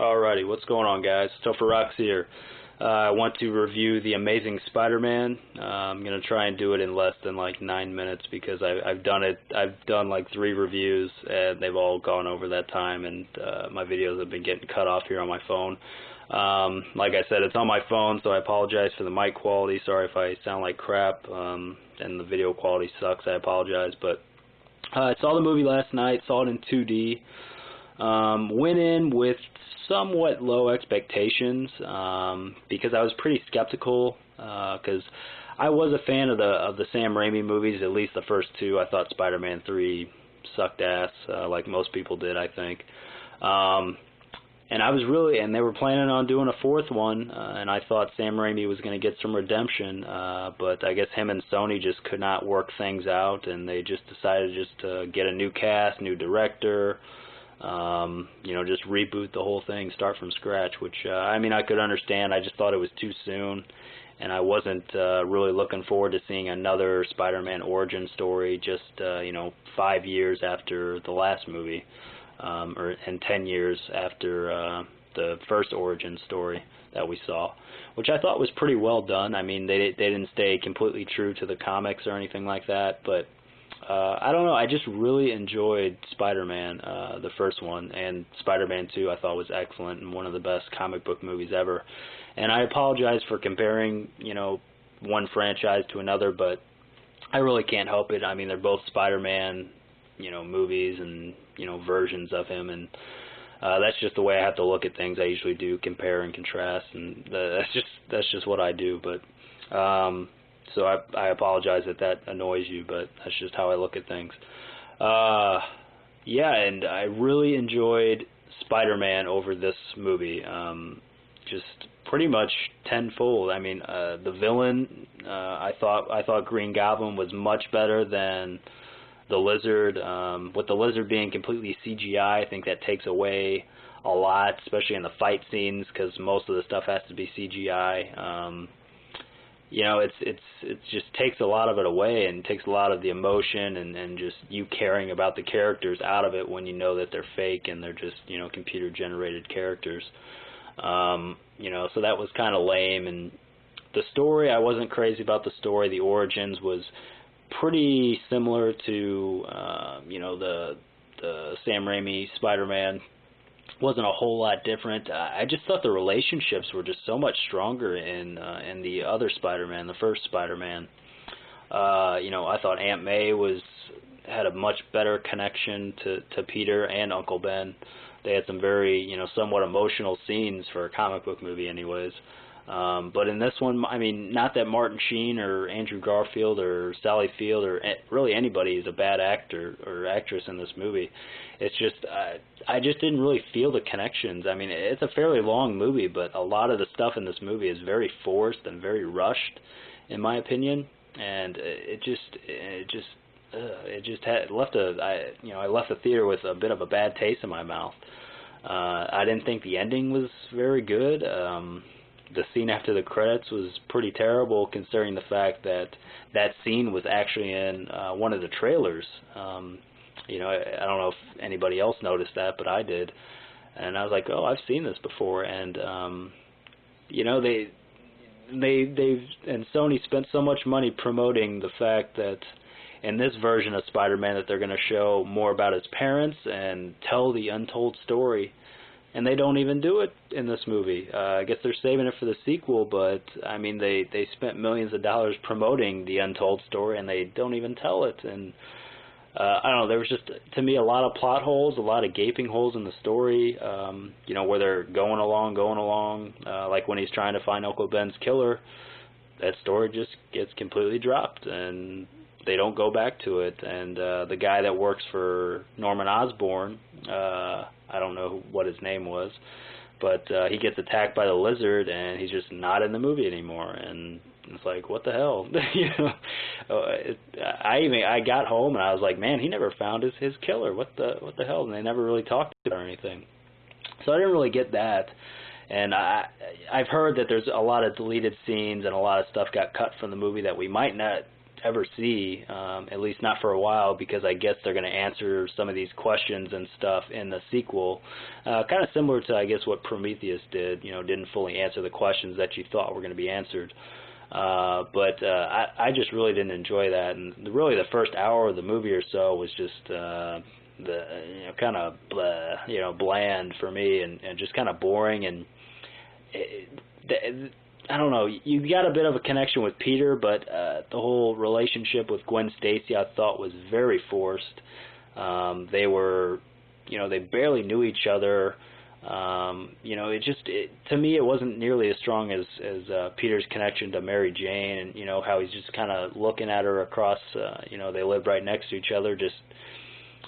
Alrighty, what's going on, guys? Topherocks here. I want to review The Amazing Spider-Man. I'm going to try and do it in less than like 9 minutes because I've done like 3 reviews and they've all gone over that time, and my videos have been getting cut off here on my phone. Like I said, it's on my phone, so I apologize for the mic quality. Sorry if I sound like crap and the video quality sucks. I apologize, but I saw the movie last night, saw it in 2D. Went in with somewhat low expectations because I was pretty skeptical because I was a fan of the Sam Raimi movies, at least the first 2. I thought Spider-Man 3 sucked ass, like most people did, I think. And they were planning on doing a 4th one, and I thought Sam Raimi was going to get some redemption, but I guess him and Sony just could not work things out, and they just decided just to get a new cast, new director, just reboot the whole thing, start from scratch, which, I could understand. I just thought it was too soon, and I wasn't really looking forward to seeing another Spider-Man origin story just, 5 years after the last movie, and 10 years after the first origin story that we saw, which I thought was pretty well done. They didn't stay completely true to the comics or anything like that, but I don't know, I just really enjoyed Spider-Man, the first one, and Spider-Man 2 I thought was excellent and one of the best comic book movies ever. And I apologize for comparing, one franchise to another, but I really can't help it. They're both Spider-Man, movies and, versions of him, and that's just the way I have to look at things. I usually do compare and contrast, and that's just what I do, but so I apologize if that annoys you, but that's just how I look at things. Yeah, and I really enjoyed Spider-Man over this movie, just pretty much tenfold. The villain, I thought Green Goblin was much better than the Lizard. With the Lizard being completely CGI, I think that takes away a lot, especially in the fight scenes, because most of the stuff has to be CGI. It just takes a lot of it away, and takes a lot of the emotion and just you caring about the characters out of it when you know that they're fake and they're just, computer generated characters. So that was kind of lame. And the story, I wasn't crazy about the story. The origins was pretty similar to, the Sam Raimi Spider-Man. Wasn't a whole lot different. I just thought the relationships were just so much stronger in the other Spider-Man, the first Spider-Man. I thought Aunt May had a much better connection to Peter and Uncle Ben. They had some very, somewhat emotional scenes for a comic book movie anyways. But in this one, not that Martin Sheen or Andrew Garfield or Sally Field or really anybody is a bad actor or actress in this movie. It's just, I just didn't really feel the connections. It's a fairly long movie, but a lot of the stuff in this movie is very forced and very rushed, in my opinion. And I left the theater with a bit of a bad taste in my mouth. I didn't think the ending was very good. The scene after the credits was pretty terrible, considering the fact that that scene was actually in one of the trailers. I don't know if anybody else noticed that, but I did. And I was like, oh, I've seen this before. And, they've and Sony spent so much money promoting the fact that in this version of Spider-Man that they're going to show more about his parents and tell the untold story. And they don't even do it in this movie. I guess they're saving it for the sequel, but they spent millions of dollars promoting the untold story, and they don't even tell it. And I don't know. There was just, to me, a lot of plot holes, a lot of gaping holes in the story. Where they're going along. Like when he's trying to find Uncle Ben's killer, that story just gets completely dropped, and they don't go back to it. And the guy that works for Norman Osborn, I don't know what his name was, but he gets attacked by the Lizard, and he's just not in the movie anymore. And it's like, what the hell? I got home and I was like, man, he never found his killer. What the hell? And they never really talked to it or anything. So I didn't really get that. And I've heard that there's a lot of deleted scenes and a lot of stuff got cut from the movie that we might not ever see, at least not for a while, because I guess they're going to answer some of these questions and stuff in the sequel. Kind of similar to, I guess, what Prometheus did, didn't fully answer the questions that you thought were going to be answered. But I just really didn't enjoy that, and really the first hour of the movie or so was just kind of bland for me, and just kind of boring, and I don't know, you got a bit of a connection with Peter, but the whole relationship with Gwen Stacy I thought was very forced. They were, they barely knew each other. To me, it wasn't nearly as strong as Peter's connection to Mary Jane, and how he's just kind of looking at her across. They lived right next to each other. Just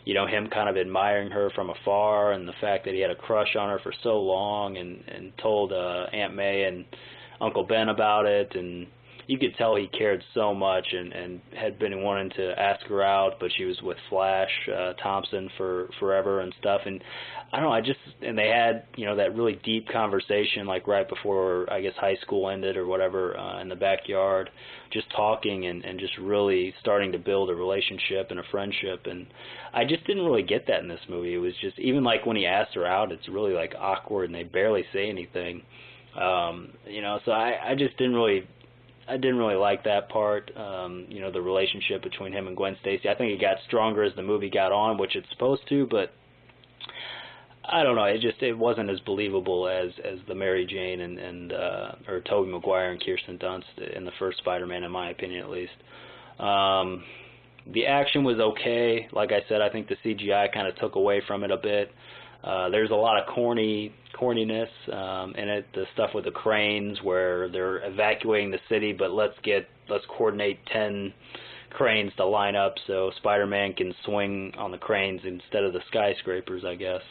him kind of admiring her from afar, and the fact that he had a crush on her for so long, and told Aunt May and Uncle Ben about it, and you could tell he cared so much, and had been wanting to ask her out, but she was with Flash Thompson for forever and stuff, and I don't know, and they had, that really deep conversation, like right before, I guess, high school ended or whatever, in the backyard, just talking and just really starting to build a relationship and a friendship, and I just didn't really get that in this movie. It was just, even like when he asked her out, it's really like awkward, and they barely say anything, so I just didn't really like that part, the relationship between him and Gwen Stacy. I think it got stronger as the movie got on, which it's supposed to, but I don't know, it wasn't as believable as the Mary Jane or Tobey Maguire and Kirsten Dunst in the first Spider-Man, in my opinion, at least. The action was okay. Like I said, I think the CGI kind of took away from it a bit. There's a lot of corniness in it. The stuff with the cranes where they're evacuating the city, but let's coordinate 10 cranes to line up so Spider-Man can swing on the cranes instead of the skyscrapers, I guess.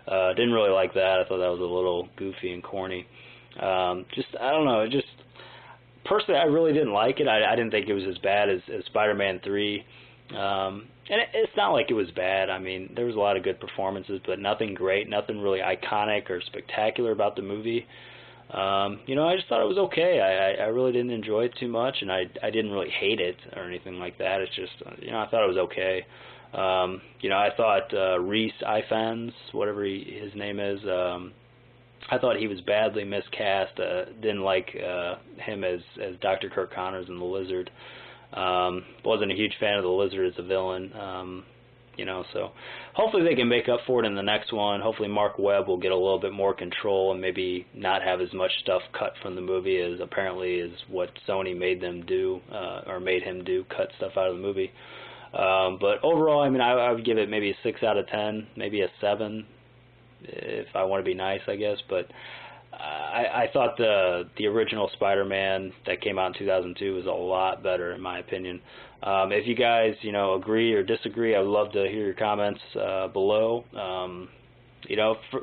Didn't really like that. I thought that was a little goofy and corny. I don't know. Personally, I really didn't like it. I didn't think it was as bad as Spider-Man 3. And it's not like it was bad. I mean, there was a lot of good performances, but nothing great, nothing really iconic or spectacular about the movie. I just thought it was okay. I really didn't enjoy it too much, and I didn't really hate it or anything like that. It's just, I thought it was okay. I thought Rhys Ifans, whatever his name is, I thought he was badly miscast. Didn't like him as Dr. Kirk Connors in The Lizard. Wasn't a huge fan of the Lizard as a villain, so hopefully they can make up for it in the next one. Hopefully Mark Webb will get a little bit more control and maybe not have as much stuff cut from the movie as apparently is what Sony made them do, or made him do, cut stuff out of the movie. But overall, I mean, I would give it maybe a 6 out of 10, maybe a 7 if I want to be nice, I guess, but I thought the original Spider-Man that came out in 2002 was a lot better, in my opinion. If you guys, agree or disagree, I would love to hear your comments below.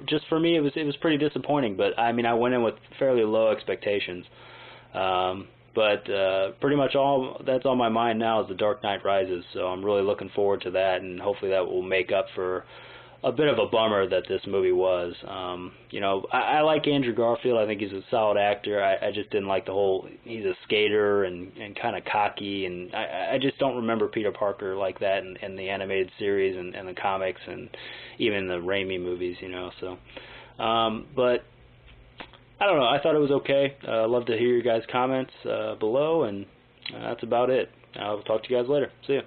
Just for me, it was pretty disappointing, but I mean, I went in with fairly low expectations. But pretty much that's on my mind now is The Dark Knight Rises, so I'm really looking forward to that, and hopefully that will make up for a bit of a bummer that this movie was. I like Andrew Garfield. I think he's a solid actor. I just didn't like the whole, he's a skater and kind of cocky, and I just don't remember Peter Parker like that in the animated series and the comics and even the Raimi movies, so. But I don't know, I thought it was okay. I'd love to hear your guys' comments below, and that's about it. I'll talk to you guys later. See ya.